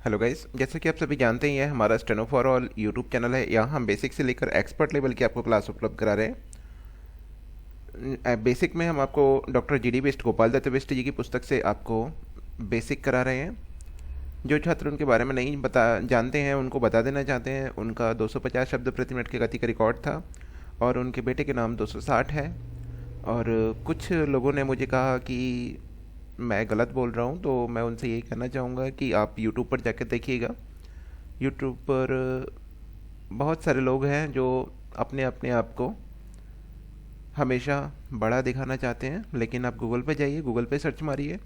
Hello guys, जैसा कि आप सभी जानते ही हैं, हमारा steno for all YouTube channel है। यहाँ हम बेसिक से लेकर एक्सपर्ट लेवल की आपको क्लास उपलब्ध करा रहे हैं। बेसिक में हम आपको doctor G D Bist, Gopal Dutt Bist ji की पुस्तक से आपको बेसिक करा रहे हैं। जो छात्र उनके बारे में नहीं बता जानते हैं, उनको बता देना चाहते हैं। उनका 250 शब्द प्रति मिनट की गति का रिकॉर्ड था और उनके बेटे के नाम 260 है। और कुछ लोगों ने मुझे कहा कि मैं गलत बोल रहा हूँ, तो मैं उनसे यही कहना चाहूँगा कि आप यूट्यूब पर जाकर देखिएगा। यूट्यूब पर बहुत सारे लोग हैं जो अपने अपने आप को हमेशा बड़ा दिखाना चाहते हैं, लेकिन आप गूगल पे जाइए, गूगल पे सर्च मारिए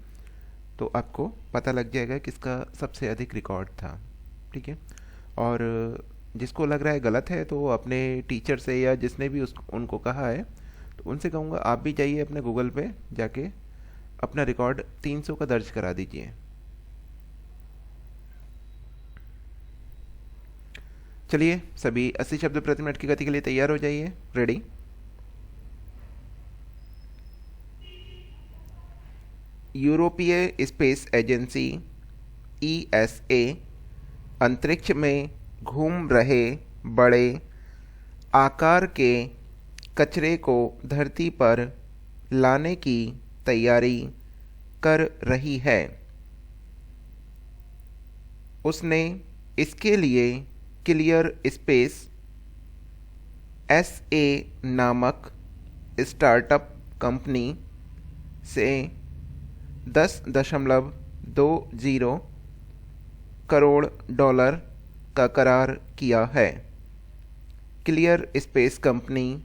तो आपको पता लग जाएगा किसका सबसे अधिक रिकॉर्ड था। ठीक है। और जिसको लग रहा है गलत है, तो वो अपने टीचर से या जिसने भी उनको कहा है, तो उनसे कहूँगा आप भी जाइए अपने गूगल पे जाके अपना रिकॉर्ड 300 का दर्ज करा दीजिए। चलिए, सभी 80 शब्द प्रति मिनट की गति के लिए तैयार हो जाइए। रेडी। यूरोपीय स्पेस एजेंसी ईएसए अंतरिक्ष में घूम रहे बड़े आकार के कचरे को धरती पर लाने की तैयारी कर रही है। उसने इसके लिए क्लियर स्पेस एसए नामक स्टार्टअप कंपनी से 10.20 करोड़ डॉलर का करार किया है। क्लियर स्पेस कंपनी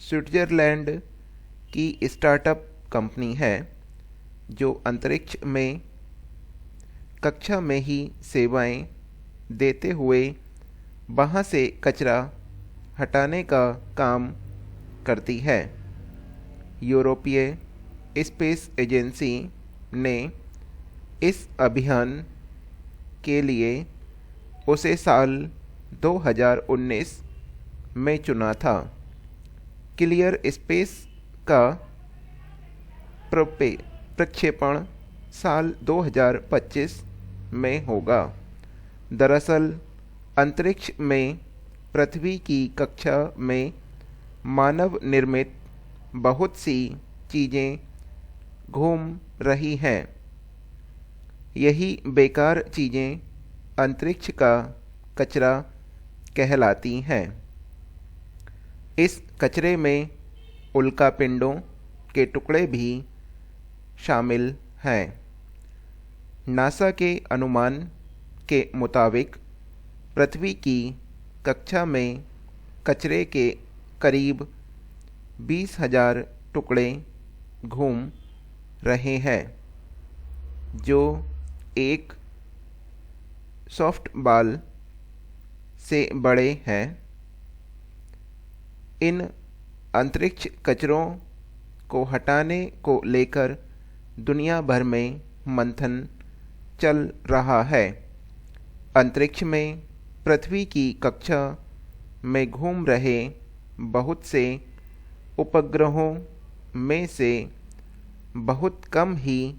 स्विट्जरलैंड की स्टार्टअप कंपनी है जो अंतरिक्ष में कक्षा में ही सेवाएं देते हुए वहां से कचरा हटाने का काम करती है। यूरोपीय स्पेस एजेंसी ने इस अभियान के लिए उसे साल 2019 में चुना था। क्लियर स्पेस का प्रक्षेपण साल 2025 में होगा। दरअसल अंतरिक्ष में पृथ्वी की कक्षा में मानव निर्मित बहुत सी चीज़ें घूम रही हैं। यही बेकार चीज़ें अंतरिक्ष का कचरा कहलाती हैं। इस कचरे में उल्कापिंडों के टुकड़े भी शामिल हैं। नासा के अनुमान के मुताबिक पृथ्वी की कक्षा में कचरे के करीब 20,000 टुकड़े घूम रहे हैं, जो एक सॉफ्टबॉल से बड़े हैं। इन अंतरिक्ष कचरों को हटाने को लेकर दुनिया भर में मंथन चल रहा है। अंतरिक्ष में पृथ्वी की कक्षा में घूम रहे बहुत से उपग्रहों में से बहुत कम ही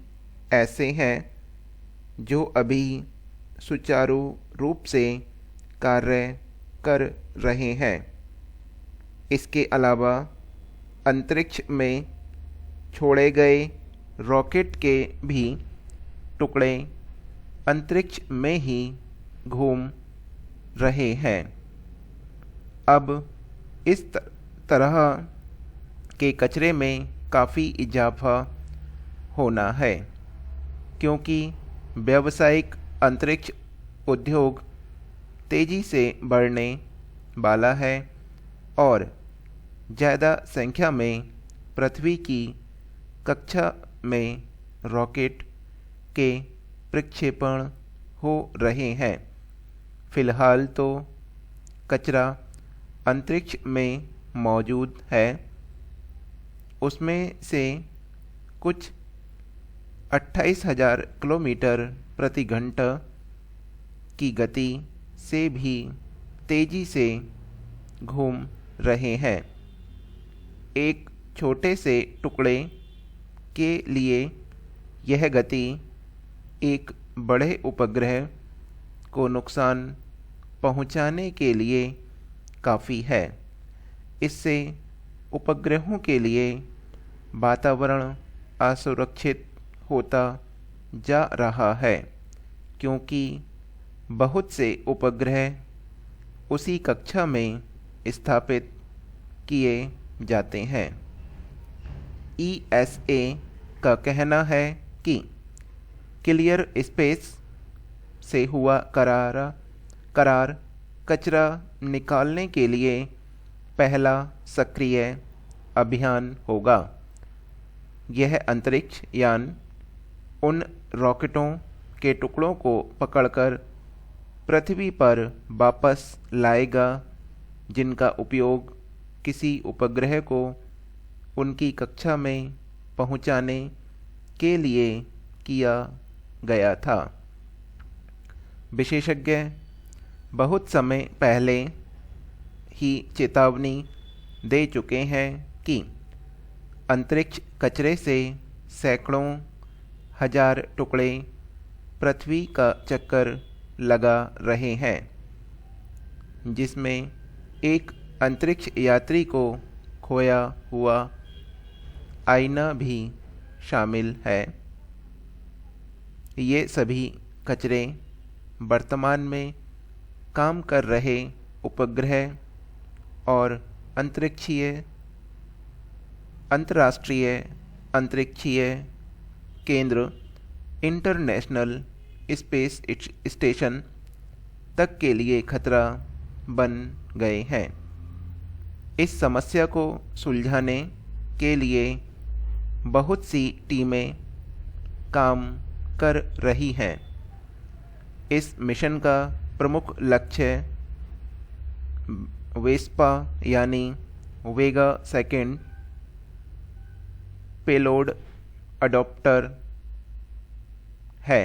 ऐसे हैं जो अभी सुचारू रूप से कार्य कर रहे हैं। इसके अलावा अंतरिक्ष में छोड़े गए रॉकेट के भी टुकड़े अंतरिक्ष में ही घूम रहे हैं। अब इस तरह के कचरे में काफ़ी इजाफा होना है, क्योंकि व्यावसायिक अंतरिक्ष उद्योग तेज़ी से बढ़ने वाला है और ज़्यादा संख्या में पृथ्वी की कक्षा में रॉकेट के प्रक्षेपण हो रहे हैं। फिलहाल तो कचरा अंतरिक्ष में मौजूद है, उसमें से कुछ 28,000 किलोमीटर प्रति घंटा की गति से भी तेज़ी से घूम रहे हैं। एक छोटे से टुकड़े के लिए यह गति एक बड़े उपग्रह को नुकसान पहुंचाने के लिए काफ़ी है। इससे उपग्रहों के लिए वातावरण असुरक्षित होता जा रहा है, क्योंकि बहुत से उपग्रह उसी कक्षा में स्थापित किए जाते हैं। ESA का कहना है कि क्लियर स्पेस से हुआ करार कचरा निकालने के लिए पहला सक्रिय अभियान होगा। यह अंतरिक्ष यान उन रॉकेटों के टुकड़ों को पकड़कर पृथ्वी पर वापस लाएगा जिनका उपयोग किसी उपग्रह को उनकी कक्षा में पहुंचाने के लिए किया गया था। विशेषज्ञ बहुत समय पहले ही चेतावनी दे चुके हैं कि अंतरिक्ष कचरे से सैकड़ों हजार टुकड़े पृथ्वी का चक्कर लगा रहे हैं, जिसमें एक अंतरिक्ष यात्री को खोया हुआ आईना भी शामिल है। ये सभी कचरे वर्तमान में काम कर रहे उपग्रह और अंतर्राष्ट्रीय अंतरिक्षीय केंद्र इंटरनेशनल स्पेस स्टेशन तक के लिए खतरा बन गए हैं। इस समस्या को सुलझाने के लिए बहुत सी टीमें काम कर रही हैं। इस मिशन का प्रमुख लक्ष्य वेस्पा यानी वेगा सेकंड पेलोड अडॉप्टर है,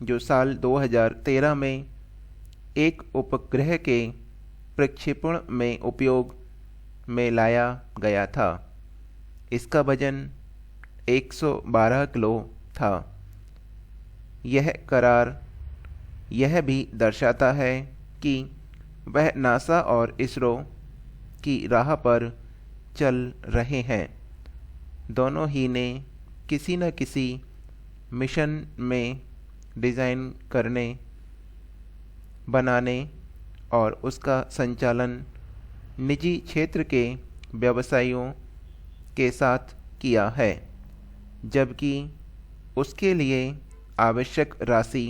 जो साल 2013 में एक उपग्रह के प्रक्षेपण में उपयोग में लाया गया था। इसका वजन 112 किलो था। यह करार यह भी दर्शाता है कि वह नासा और इसरो की राह पर चल रहे हैं। दोनों ही ने किसी न किसी मिशन में डिज़ाइन करने, बनाने और उसका संचालन निजी क्षेत्र के व्यवसायियों के साथ किया है, जबकि उसके लिए आवश्यक राशि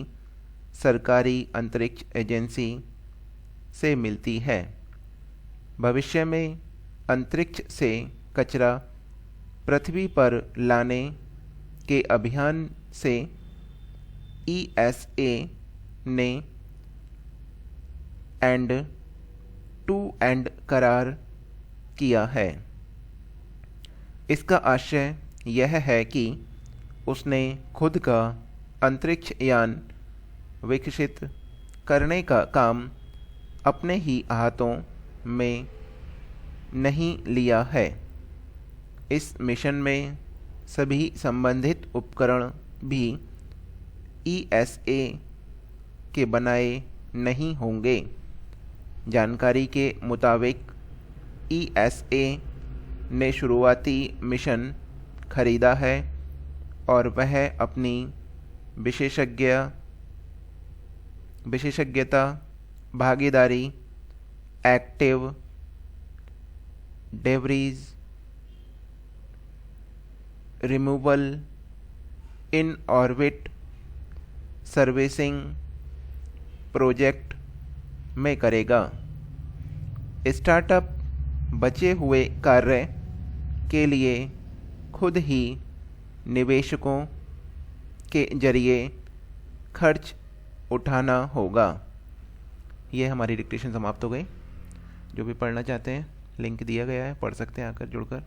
सरकारी अंतरिक्ष एजेंसी से मिलती है। भविष्य में अंतरिक्ष से कचरा पृथ्वी पर लाने के अभियान से ESA ने एंड टू एंड करार किया है। इसका आशय यह है कि उसने खुद का अंतरिक्ष यान विकसित करने का काम अपने ही हाथों में नहीं लिया है। इस मिशन में सभी संबंधित उपकरण भी ESA के बनाए नहीं होंगे। जानकारी के मुताबिक ESA ने शुरुआती मिशन खरीदा है और वह अपनी विशेषज्ञता, भागीदारी, active debris removal, in orbit servicing project में करेगा। स्टार्टअप बचे हुए कार्य के लिए खुद ही निवेशकों के जरिए खर्च उठाना होगा। यह हमारी डिक्टेशन समाप्त हो गई। जो भी पढ़ना चाहते हैं लिंक दिया गया है, पढ़ सकते हैं आकर जुड़कर।